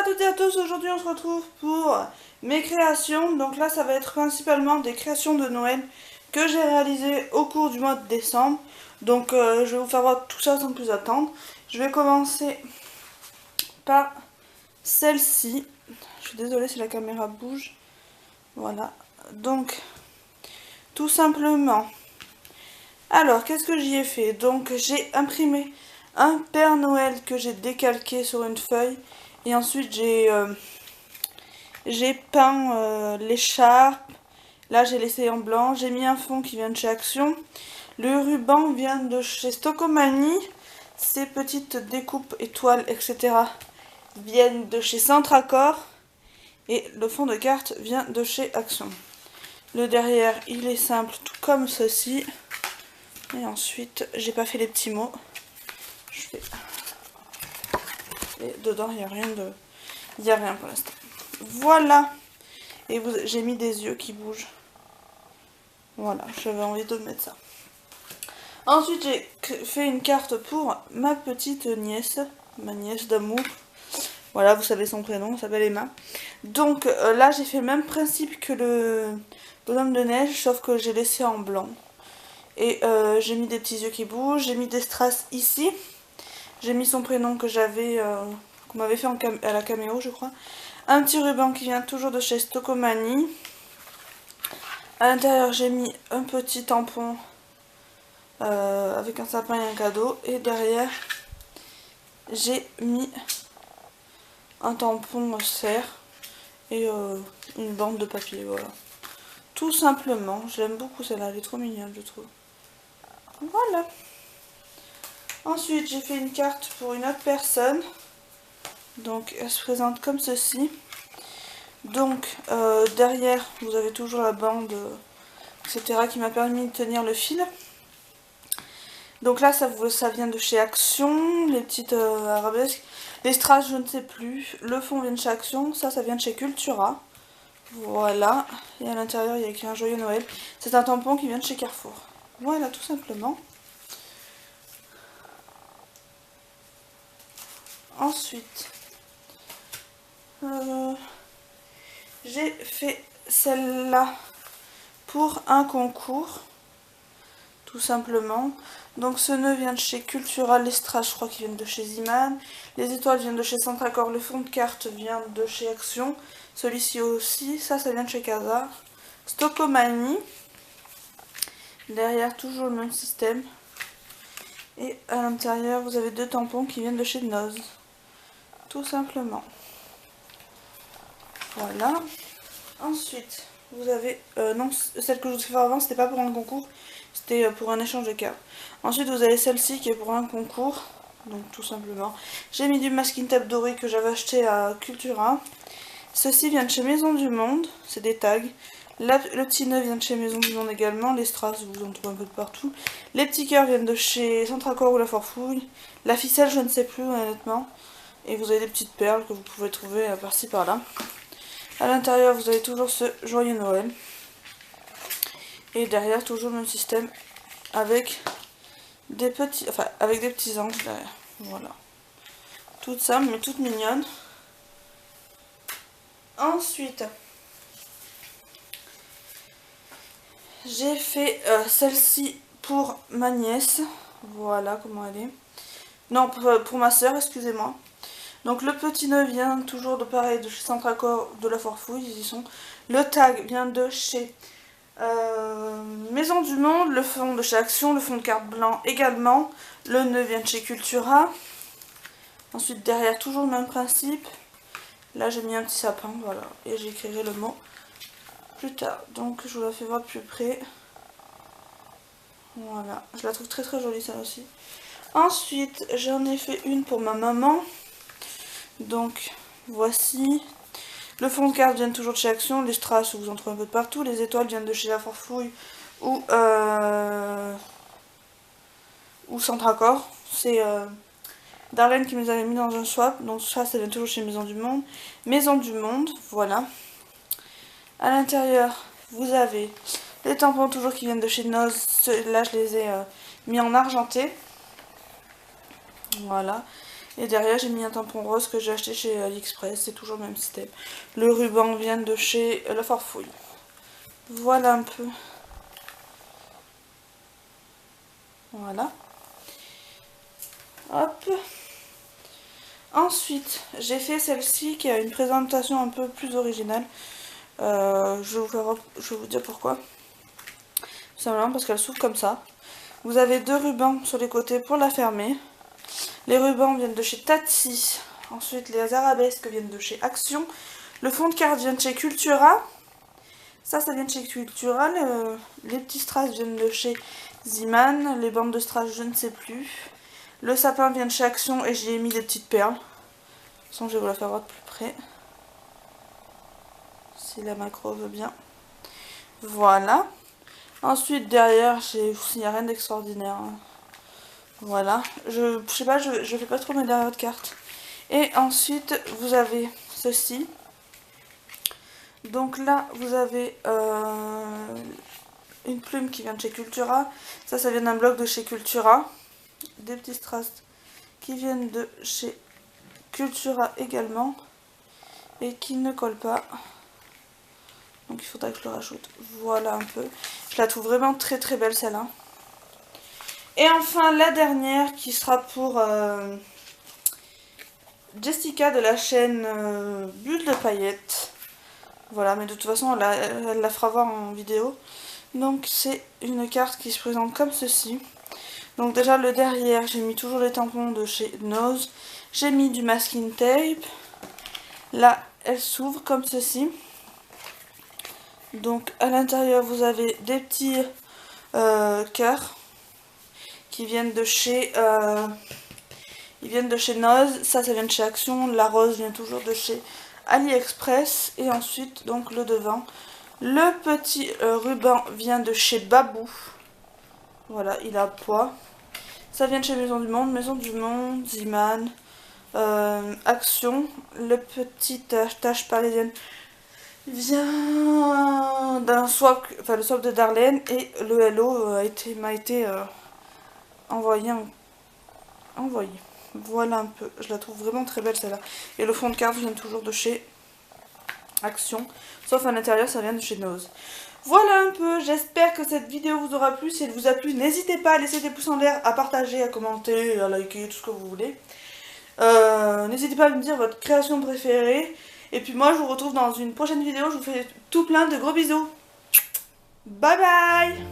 à toutes et à tous, aujourd'hui on se retrouve pour mes créations. Donc là ça va être principalement des créations de Noël que j'ai réalisées au cours du mois de décembre. Donc je vais vous faire voir tout ça sans plus attendre. Je vais commencer par celle-ci. Je suis désolée si la caméra bouge. Voilà, donc tout simplement. Alors qu'est-ce que j'y ai fait? Donc j'ai imprimé un Père Noël que j'ai décalqué sur une feuille. Et ensuite j'ai peint l'écharpe. Là j'ai laissé en blanc. J'ai mis un fond qui vient de chez Action. Le ruban vient de chez Stocomanie. Ces petites découpes, étoiles, etc. viennent de chez Centracor. Et le fond de carte vient de chez Action. Le derrière il est simple, tout comme ceci. Et ensuite j'ai pas fait les petits mots. Je fais... Et dedans il n'y a rien de... Il n'y a rien pour l'instant. Voilà. Et j'ai mis des yeux qui bougent. Voilà, j'avais envie de mettre ça. Ensuite, j'ai fait une carte pour ma petite nièce. Ma nièce d'amour. Voilà, vous savez son prénom, elle s'appelle Emma. Donc là, j'ai fait le même principe que le bonhomme de neige, sauf que j'ai laissé en blanc. Et j'ai mis des petits yeux qui bougent. J'ai mis des strass ici. J'ai mis son prénom que j'avais... qu'on m'avait fait à la caméo, je crois. Un petit ruban qui vient toujours de chez Stocomanie. À l'intérieur, j'ai mis un petit tampon avec un sapin et un cadeau. Et derrière, j'ai mis un tampon serre et une bande de papier. Voilà. Tout simplement. J'aime beaucoup celle-là. Elle est trop mignonne, je trouve. Voilà. Ensuite, j'ai fait une carte pour une autre personne. Donc, elle se présente comme ceci. Donc derrière vous avez toujours la bande etc. qui m'a permis de tenir le fil. Donc là ça vient de chez Action, les petites arabesques. Les strass je ne sais plus. Le fond vient de chez Action, ça vient de chez Cultura. Voilà. Et à l'intérieur il y a écrit un joyeux Noël. C'est un tampon qui vient de chez Carrefour. Voilà tout simplement. Ensuite j'ai fait celle-là pour un concours, tout simplement. Donc ce nœud vient de chez Cultura, les strass je crois qu'ils viennent de chez Ziman, les étoiles viennent de chez Centracor, le fond de carte vient de chez Action, celui-ci aussi, ça vient de chez Casa, Stocomanie, derrière toujours le même système, et à l'intérieur vous avez deux tampons qui viennent de chez Noz, tout simplement. Voilà. Ensuite, vous avez... non, celle que je vous ai fait avant, c'était pas pour un concours, c'était pour un échange de cartes. Ensuite, vous avez celle-ci qui est pour un concours, donc tout simplement. J'ai mis du masking tape doré que j'avais acheté à Cultura. Ceci vient de chez Maison du Monde, c'est des tags. Le petit nœud vient de chez Maison du Monde également, les strass, vous en trouvez un peu de partout. Les petits cœurs viennent de chez Centracor ou La Forfouille. La ficelle, je ne sais plus honnêtement. Et vous avez des petites perles que vous pouvez trouver par-ci par-là. À l'intérieur, vous avez toujours ce joyeux Noël. Et derrière, toujours le même système avec des petits, avec des petits anges derrière. Voilà. Toutes simples mais toutes mignonnes. Ensuite, j'ai fait celle-ci pour ma nièce. Voilà comment elle est. Non, pour ma soeur, excusez-moi. Donc le petit nœud vient toujours de pareil de chez Centracor, de La Forfouille, ils y sont. Le tag vient de chez Maison du Monde, le fond de chez Action, le fond de carte blanc également. Le nœud vient de chez Cultura. Ensuite derrière toujours le même principe. Là j'ai mis un petit sapin, voilà. Et j'écrirai le mot plus tard. Donc je vous la fais voir de plus près. Voilà, je la trouve très très jolie celle aussi. Ensuite j'en ai fait une pour ma maman. Donc voici. Le fond de carte vient toujours de chez Action, les strass vous en trouvez un peu de partout, les étoiles viennent de chez La Forfouille ou Centracor. C'est Darlene qui me les avait mis dans un swap, donc ça vient toujours chez Maison du Monde. Maison du Monde, voilà. À l'intérieur, vous avez les tampons toujours qui viennent de chez Noz, là je les ai mis en argenté. Voilà. Et derrière j'ai mis un tampon rose que j'ai acheté chez AliExpress, c'est toujours le même système. Le ruban vient de chez La Farfouille. Voilà un peu. Voilà. Hop. Ensuite, j'ai fait celle-ci qui a une présentation un peu plus originale. Je vais vous dire pourquoi. Tout simplement parce qu'elle s'ouvre comme ça. Vous avez deux rubans sur les côtés pour la fermer. Les rubans viennent de chez Tatsi. Ensuite, les arabesques viennent de chez Action. Le fond de carte vient de chez Cultura. Ça vient de chez Cultura. Les petits strass viennent de chez Ziman. Les bandes de strass, je ne sais plus. Le sapin vient de chez Action et j'y ai mis des petites perles. De toute façon, je vais vous la faire voir de plus près. Si la macro veut bien. Voilà. Ensuite, derrière, il n'y a rien d'extraordinaire. Voilà. Je sais pas, je fais pas trop mes derrière de cartes. Et ensuite, vous avez ceci. Donc là, vous avez une plume qui vient de chez Cultura. Ça vient d'un bloc de chez Cultura. Des petits strass qui viennent de chez Cultura également. Et qui ne collent pas. Donc il faudra que je le rajoute. Voilà un peu. Je la trouve vraiment très très belle celle-là. Et enfin la dernière qui sera pour Jessica de la chaîne Bulle de paillettes. Voilà, mais de toute façon elle la fera voir en vidéo. Donc c'est une carte qui se présente comme ceci. Donc déjà le derrière, j'ai mis toujours les tampons de chez Nose. J'ai mis du masking tape. Là, elle s'ouvre comme ceci. Donc à l'intérieur, vous avez des petits cœurs qui viennent de chez Nose. Ça vient de chez Action. La rose vient toujours de chez AliExpress. Et ensuite, donc le devant. Le petit ruban vient de chez Babou. Voilà, il a poids. Ça vient de chez Maison du Monde, Ziman, Action. Le petit tache parisienne vient d'un swap, enfin le swap de Darlene, et le hello m'a été envoyé. Voilà un peu, je la trouve vraiment très belle celle-là. Et le fond de carte vient toujours de chez Action, sauf à l'intérieur ça vient de chez Nose. Voilà un peu, j'espère que cette vidéo vous aura plu. Si elle vous a plu, n'hésitez pas à laisser des pouces en l'air, à partager, à commenter, à liker, tout ce que vous voulez. N'hésitez pas à me dire votre création préférée. Et puis moi je vous retrouve dans une prochaine vidéo, je vous fais tout plein de gros bisous. Bye bye.